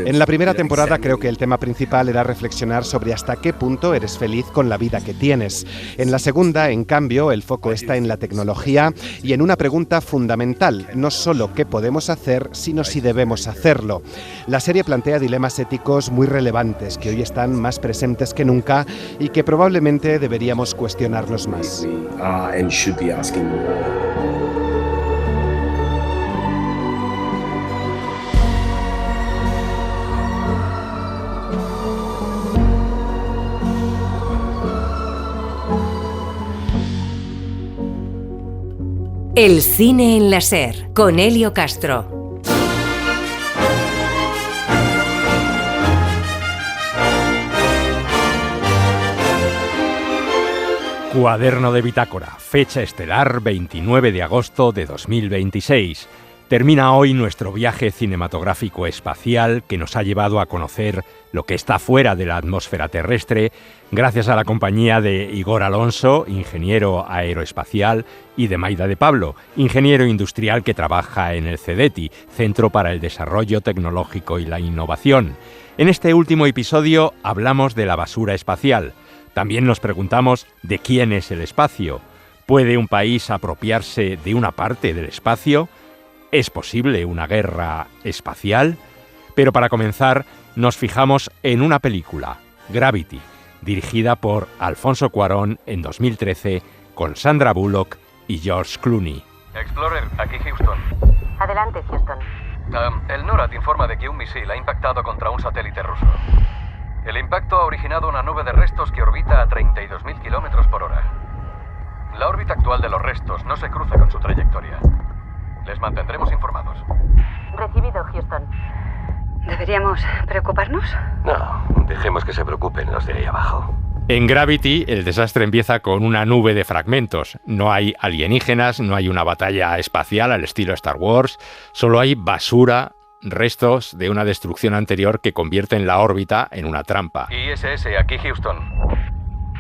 En la primera temporada creo que el tema principal era reflexionar sobre hasta qué punto eres feliz con la vida que tienes. En la segunda, en cambio, el foco está en la tecnología y en una pregunta fundamental, no solo qué podemos hacer, sino si debemos hacerlo. La serie plantea dilemas éticos muy relevantes que hoy están más presentes que nunca y que probablemente deberíamos cuestionarnos más. El cine en la SER, con Elio Castro. Cuaderno de bitácora, fecha estelar 29 de agosto de 2026. Termina hoy nuestro viaje cinematográfico espacial que nos ha llevado a conocer lo que está fuera de la atmósfera terrestre, gracias a la compañía de Igor Alonso, ingeniero aeroespacial, y de Maida de Pablo, ingeniero industrial que trabaja en el CEDETI, Centro para el Desarrollo Tecnológico y la Innovación. En este último episodio hablamos de la basura espacial. También nos preguntamos de quién es el espacio. ¿Puede un país apropiarse de una parte del espacio? ¿Es posible una guerra espacial? Pero para comenzar, nos fijamos en una película, Gravity, dirigida por Alfonso Cuarón en 2013, con Sandra Bullock y George Clooney. Explorer, aquí Houston. Adelante, Houston. El NORAD informa de que un misil ha impactado contra un satélite ruso. El impacto ha originado una nube de restos que orbita a 32.000 kilómetros por hora. La órbita actual de los restos no se cruza con su trayectoria. Les mantendremos informados. Recibido, Houston. ¿Deberíamos preocuparnos? No, dejemos que se preocupen los de ahí abajo. En Gravity, el desastre empieza con una nube de fragmentos. No hay alienígenas, no hay una batalla espacial al estilo Star Wars, solo hay basura, restos de una destrucción anterior que convierten la órbita en una trampa. ISS, aquí Houston.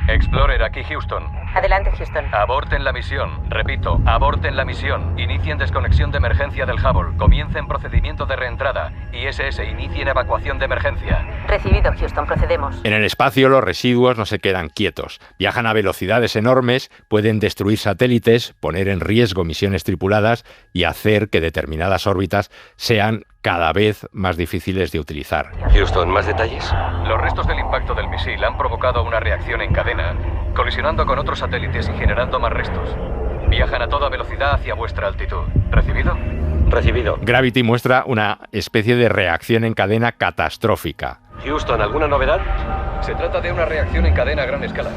Explorer, aquí Houston. Adelante, Houston. Aborten la misión. Repito, aborten la misión. Inicien desconexión de emergencia del Hubble. Comiencen procedimiento de reentrada. ISS, inicien evacuación de emergencia. Recibido, Houston. Procedemos. En el espacio los residuos no se quedan quietos. Viajan a velocidades enormes, pueden destruir satélites, poner en riesgo misiones tripuladas y hacer que determinadas órbitas sean cada vez más difíciles de utilizar. Houston, ¿más detalles? Los restos del impacto del misil han provocado una reacción en cadena, colisionando con otros satélites y generando más restos. Viajan a toda velocidad hacia vuestra altitud. ¿Recibido? Recibido. Gravity muestra una especie de reacción en cadena catastrófica. Houston, ¿alguna novedad? Se trata de una reacción en cadena a gran escala.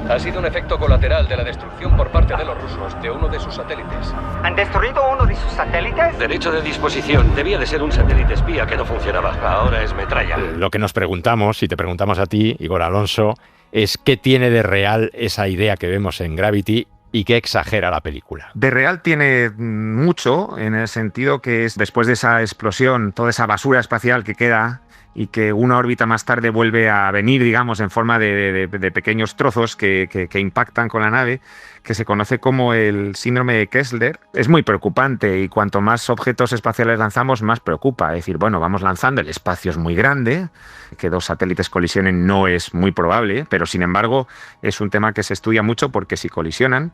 Ha sido un efecto colateral de la destrucción por parte de los rusos de uno de sus satélites. ¿Han destruido uno de sus satélites? Derecho de disposición. Debía de ser un satélite espía que no funcionaba. Ahora es metralla. Lo que nos preguntamos, si te preguntamos a ti, Igor Alonso, es qué tiene de real esa idea que vemos en Gravity y qué exagera la película. De real tiene mucho, en el sentido que es después de esa explosión, toda esa basura espacial que queda y que una órbita más tarde vuelve a venir, digamos, en forma de pequeños trozos que impactan con la nave, que se conoce como el síndrome de Kessler. Es muy preocupante y cuanto más objetos espaciales lanzamos, más preocupa. Es decir, bueno, vamos lanzando, el espacio es muy grande, que dos satélites colisionen no es muy probable, pero sin embargo es un tema que se estudia mucho porque si colisionan,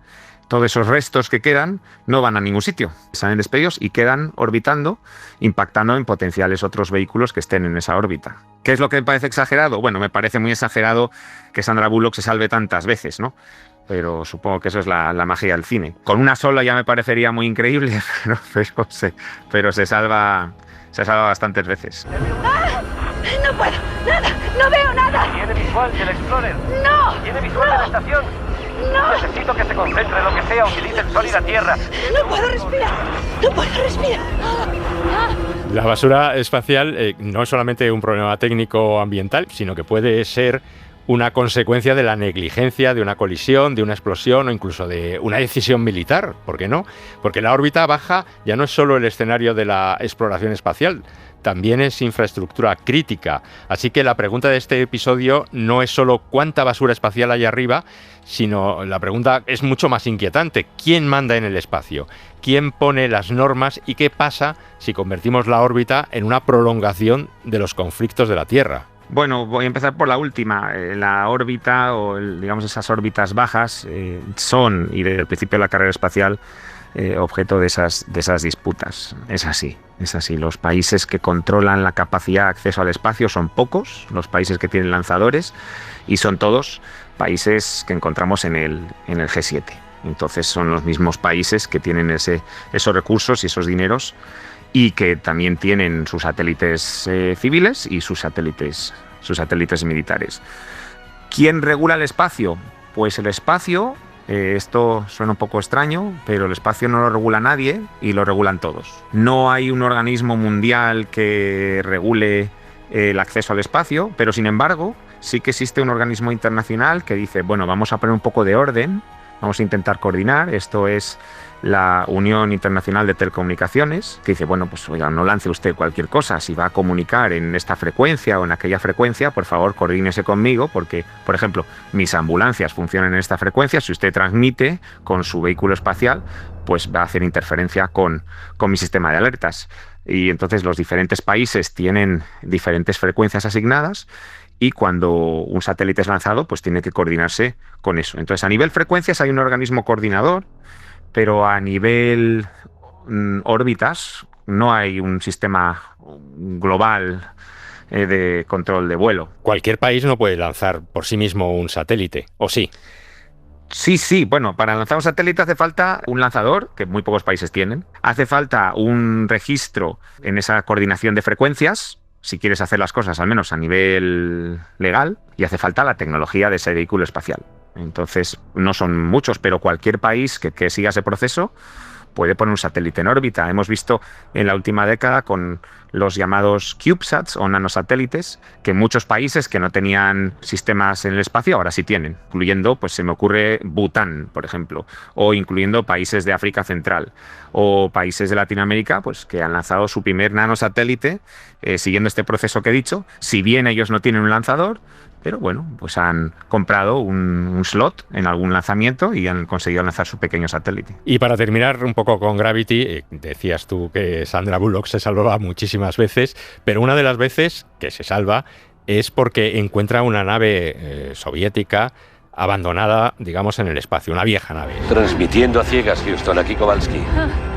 todos esos restos que quedan no van a ningún sitio, salen despedidos y quedan orbitando, impactando en potenciales otros vehículos que estén en esa órbita. ¿Qué es lo que me parece exagerado? Bueno, me parece muy exagerado que Sandra Bullock se salve tantas veces, ¿no? Pero supongo que eso es la magia del cine. Con una sola ya me parecería muy increíble, pero se salva bastantes veces. ¡Ah! ¡No puedo! ¡Nada! ¡No veo nada! ¿Tiene visual del Explorer? ¡No! ¿Tiene visual de la estación? ¡No! Necesito que se concentre lo que sea, utilice el sol y la tierra. ¡No puedo respirar! ¡No puedo respirar! La basura espacial no es solamente un problema técnico o ambiental, sino que puede ser una consecuencia de la negligencia, de una colisión, de una explosión o incluso de una decisión militar. ¿Por qué no? Porque la órbita baja ya no es solo el escenario de la exploración espacial, también es infraestructura crítica. Así que la pregunta de este episodio no es solo cuánta basura espacial hay arriba, sino la pregunta es mucho más inquietante. ¿Quién manda en el espacio? ¿Quién pone las normas? ¿Y qué pasa si convertimos la órbita en una prolongación de los conflictos de la Tierra? Bueno, voy a empezar por la última. La órbita, o digamos esas órbitas bajas, son, y desde el principio de la carrera espacial, objeto de esas disputas. Es así. Los países que controlan la capacidad de acceso al espacio son pocos, los países que tienen lanzadores, y son todos países que encontramos en el G7. Entonces son los mismos países que tienen esos recursos y esos dineros, y que también tienen sus satélites civiles y sus satélites militares. ¿Quién regula el espacio? Pues el espacio, esto suena un poco extraño, pero el espacio no lo regula nadie y lo regulan todos. No hay un organismo mundial que regule el acceso al espacio, pero sin embargo sí que existe un organismo internacional que dice, bueno, vamos a poner un poco de orden, vamos a intentar coordinar, esto es la Unión Internacional de Telecomunicaciones, que dice, bueno, pues oiga, no lance usted cualquier cosa, si va a comunicar en esta frecuencia o en aquella frecuencia, por favor, coordínese conmigo, porque, por ejemplo, mis ambulancias funcionan en esta frecuencia, si usted transmite con su vehículo espacial, pues va a hacer interferencia con mi sistema de alertas. Y entonces los diferentes países tienen diferentes frecuencias asignadas, y cuando un satélite es lanzado, pues tiene que coordinarse con eso. Entonces, a nivel frecuencias hay un organismo coordinador, pero a nivel órbitas no hay un sistema global de control de vuelo. Cualquier país no puede lanzar por sí mismo un satélite, ¿o sí? Sí. Bueno, para lanzar un satélite hace falta un lanzador, que muy pocos países tienen. Hace falta un registro en esa coordinación de frecuencias, si quieres hacer las cosas al menos a nivel legal, y hace falta la tecnología de ese vehículo espacial. Entonces, no son muchos, pero cualquier país que siga ese proceso puede poner un satélite en órbita. Hemos visto en la última década con los llamados CubeSats o nanosatélites, que muchos países que no tenían sistemas en el espacio ahora sí tienen, incluyendo, pues se me ocurre Bután, por ejemplo, o incluyendo países de África Central o países de Latinoamérica, pues que han lanzado su primer nanosatélite siguiendo este proceso que he dicho. Si bien ellos no tienen un lanzador, pero bueno, pues han comprado un slot en algún lanzamiento y han conseguido lanzar su pequeño satélite. Y para terminar un poco con Gravity, decías tú que Sandra Bullock se salvaba muchísimas veces, pero una de las veces que se salva es porque encuentra una nave soviética abandonada, digamos, en el espacio, una vieja nave. Transmitiendo a ciegas, Houston, aquí Kowalski.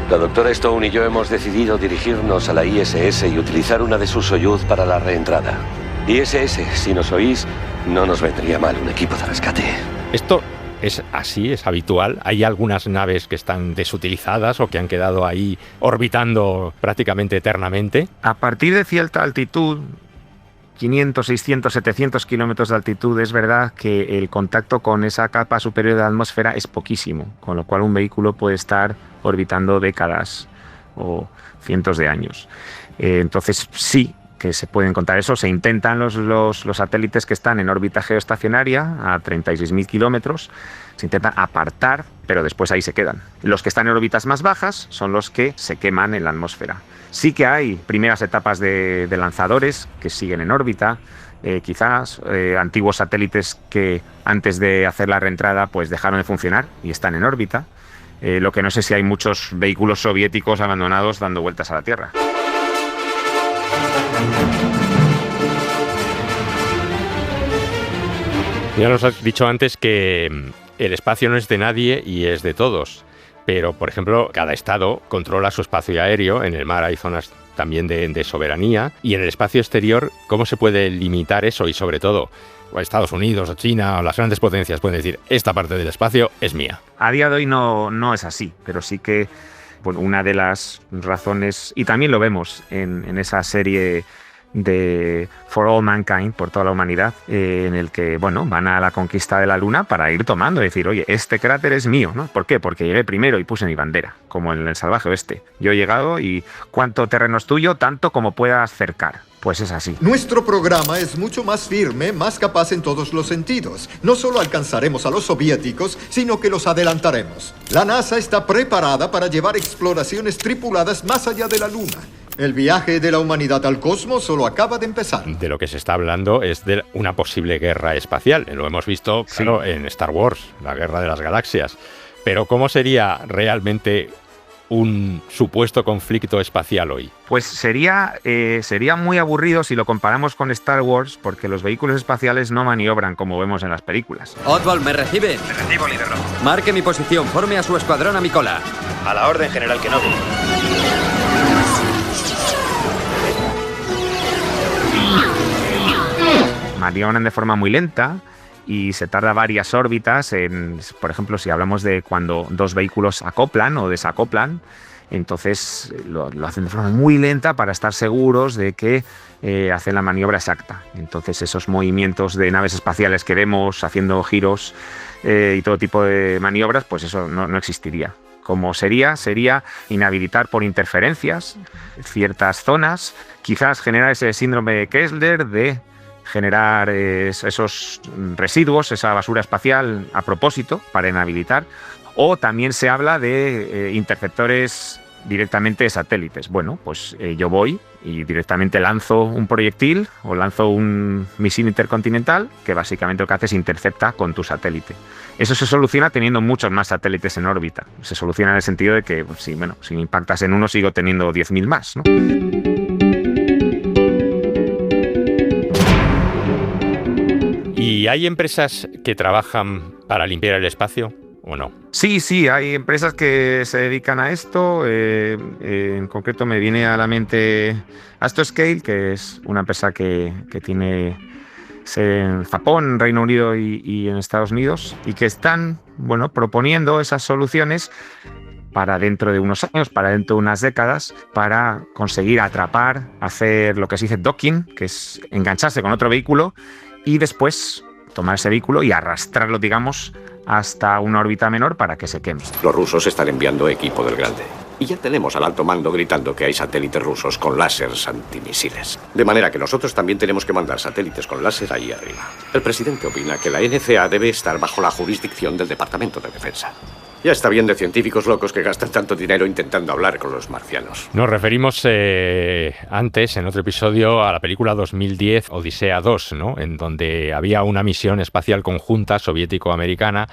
La doctora Stone y yo hemos decidido dirigirnos a la ISS y utilizar una de sus Soyuz para la reentrada. ISS, si nos oís, no nos vendría mal un equipo de rescate. ¿Esto es así, es habitual? ¿Hay algunas naves que están desutilizadas o que han quedado ahí orbitando prácticamente eternamente? A partir de cierta altitud, 500, 600, 700 kilómetros de altitud, es verdad que el contacto con esa capa superior de la atmósfera es poquísimo, con lo cual un vehículo puede estar orbitando décadas o cientos de años. Entonces sí, que se pueden contar eso. Se intentan los satélites que están en órbita geoestacionaria a 36.000 kilómetros, se intentan apartar, pero después ahí se quedan. Los que están en órbitas más bajas son los que se queman en la atmósfera. Sí que hay primeras etapas de lanzadores que siguen en órbita, quizás antiguos satélites que antes de hacer la reentrada pues dejaron de funcionar y están en órbita. Lo que no sé si hay muchos vehículos soviéticos abandonados dando vueltas a la Tierra. Ya nos has dicho antes que el espacio no es de nadie y es de todos, pero por ejemplo cada estado controla su espacio aéreo, en el mar hay zonas también de soberanía, y en el espacio exterior, ¿cómo se puede limitar eso? Y sobre todo, Estados Unidos o China o las grandes potencias pueden decir, esta parte del espacio es mía. A día de hoy no es así, pero sí que bueno, una de las razones, y también lo vemos en esa serie de For All Mankind, por toda la humanidad, en el que bueno, van a la conquista de la Luna para ir tomando, decir, oye, este cráter es mío, ¿no? ¿Por qué? Porque llegué primero y puse mi bandera, como en el Salvaje Oeste. Yo he llegado y ¿cuánto terreno es tuyo? Tanto como puedas cercar. Pues es así. Nuestro programa es mucho más firme, más capaz en todos los sentidos. No solo alcanzaremos a los soviéticos, sino que los adelantaremos. La NASA está preparada para llevar exploraciones tripuladas más allá de la Luna. El viaje de la humanidad al cosmos solo acaba de empezar. De lo que se está hablando es de una posible guerra espacial. Lo hemos visto, claro, en Star Wars, la guerra de las galaxias. Pero ¿cómo sería realmente un supuesto conflicto espacial hoy? Pues sería muy aburrido si lo comparamos con Star Wars, porque los vehículos espaciales no maniobran como vemos en las películas. Oswald, ¿me recibe? Te recibo, líder rojo. Marque mi posición, forme a su escuadrón a mi cola. A la orden, general Kenobi. Maniobran de forma muy lenta y se tarda varias órbitas en, por ejemplo, si hablamos de cuando dos vehículos acoplan o desacoplan, entonces lo hacen de forma muy lenta para estar seguros de que hacen la maniobra exacta. Entonces esos movimientos de naves espaciales que vemos haciendo giros y todo tipo de maniobras, pues eso no existiría. Como sería inhabilitar por interferencias ciertas zonas, quizás generar ese síndrome de Kessler de generar esos residuos, esa basura espacial a propósito para inhabilitar, O también se habla de interceptores directamente de satélites. Bueno, pues yo voy y directamente lanzo un proyectil o lanzo un misil intercontinental que básicamente lo que hace es intercepta con tu satélite. Eso se soluciona teniendo muchos más satélites en órbita. Se soluciona en el sentido de que si impactas en uno sigo teniendo 10.000 más, ¿no? ¿Y hay empresas que trabajan para limpiar el espacio o no? Sí, hay empresas que se dedican a esto. En concreto me viene a la mente Astroscale, que es una empresa que tiene sede en Japón, Reino Unido y en Estados Unidos, y que están proponiendo esas soluciones para dentro de unos años, para dentro de unas décadas, para conseguir atrapar, hacer lo que se dice docking, que es engancharse con otro vehículo y después tomar ese vehículo y arrastrarlo, digamos, hasta una órbita menor para que se queme. Los rusos están enviando equipo del Grande. Y ya tenemos al alto mando gritando que hay satélites rusos con láseres antimisiles. De manera que nosotros también tenemos que mandar satélites con láser ahí arriba. El presidente opina que la NCA debe estar bajo la jurisdicción del Departamento de Defensa. Ya está bien de científicos locos que gastan tanto dinero intentando hablar con los marcianos. Nos referimos antes, en otro episodio, a la película 2010 Odisea 2, ¿no? En donde había una misión espacial conjunta soviético-americana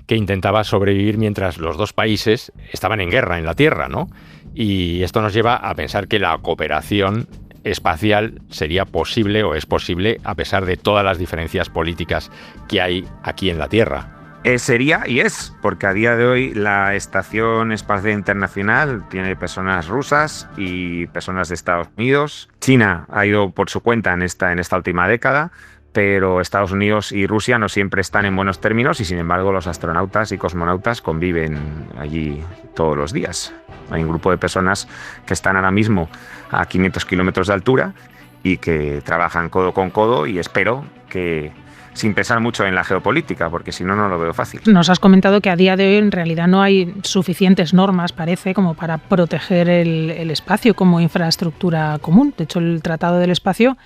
que intentaba sobrevivir mientras los dos países estaban en guerra en la Tierra, ¿no? Y esto nos lleva a pensar que la cooperación espacial sería posible o es posible a pesar de todas las diferencias políticas que hay aquí en la Tierra. Sería y es, porque a día de hoy la Estación Espacial Internacional tiene personas rusas y personas de Estados Unidos. China ha ido por su cuenta en esta última década, pero Estados Unidos y Rusia no siempre están en buenos términos y sin embargo los astronautas y cosmonautas conviven allí todos los días. Hay un grupo de personas que están ahora mismo a 500 kilómetros de altura y que trabajan codo con codo y espero que sin pensar mucho en la geopolítica, porque si no, no lo veo fácil. Nos has comentado que a día de hoy en realidad no hay suficientes normas, parece, como para proteger el espacio como infraestructura común. De hecho, el Tratado del Espacio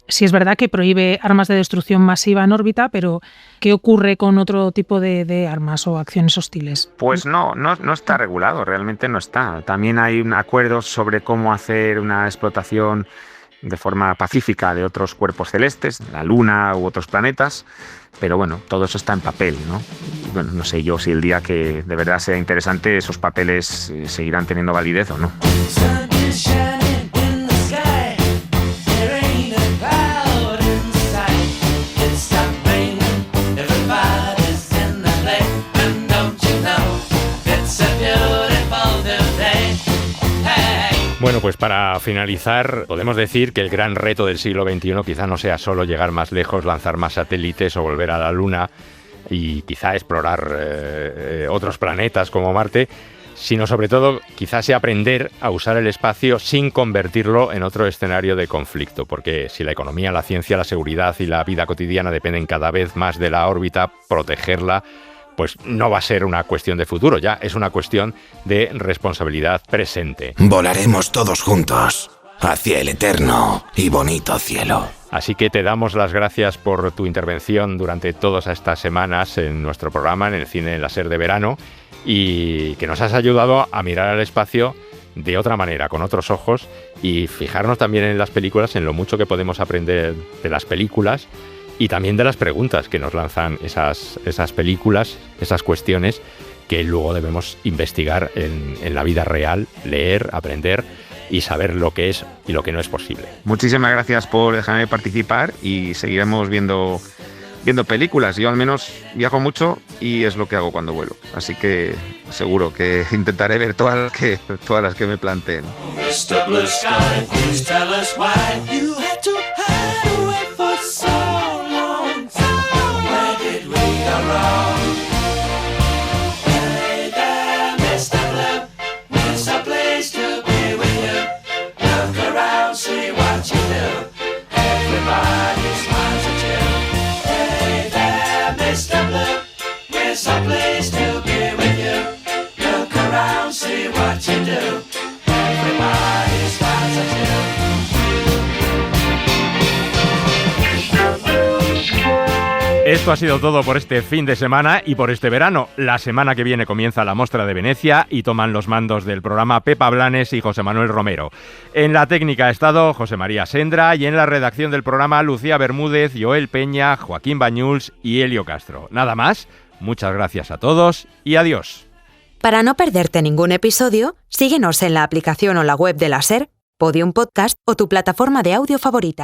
sí es verdad que prohíbe armas de destrucción masiva en órbita, pero ¿qué ocurre con otro tipo de armas o acciones hostiles? Pues no está regulado, realmente no está. También hay acuerdos sobre cómo hacer una explotación de forma pacífica de otros cuerpos celestes, la Luna u otros planetas, pero bueno, todo eso está en papel, ¿no? Y bueno, no sé yo si el día que de verdad sea interesante esos papeles seguirán teniendo validez o no. Bueno, pues para finalizar, podemos decir que el gran reto del siglo XXI quizá no sea solo llegar más lejos, lanzar más satélites o volver a la Luna y quizá explorar otros planetas como Marte, sino sobre todo quizá sea aprender a usar el espacio sin convertirlo en otro escenario de conflicto, porque si la economía, la ciencia, la seguridad y la vida cotidiana dependen cada vez más de la órbita, protegerla pues no va a ser una cuestión de futuro, ya es una cuestión de responsabilidad presente. Volaremos todos juntos hacia el eterno y bonito cielo. Así que te damos las gracias por tu intervención durante todas estas semanas en nuestro programa, en el Cine en la SER de verano, y que nos has ayudado a mirar al espacio de otra manera, con otros ojos, y fijarnos también en las películas, en lo mucho que podemos aprender de las películas, y también de las preguntas que nos lanzan esas películas, esas cuestiones que luego debemos investigar en la vida real, leer, aprender y saber lo que es y lo que no es posible. Muchísimas gracias por dejarme participar y seguiremos viendo películas. Yo al menos viajo mucho y es lo que hago cuando vuelo. Así que seguro que intentaré ver todas las que me planteen. Esto ha sido todo por este fin de semana y por este verano. La semana que viene comienza la Mostra de Venecia y toman los mandos del programa Pepa Blanes y José Manuel Romero. En la técnica ha estado José María Sendra y en la redacción del programa Lucía Bermúdez, Joel Peña, Joaquín Bañuls y Elio Castro. Nada más, muchas gracias a todos y adiós. Para no perderte ningún episodio, síguenos en la aplicación o la web de la SER, Podium Podcast o tu plataforma de audio favorita.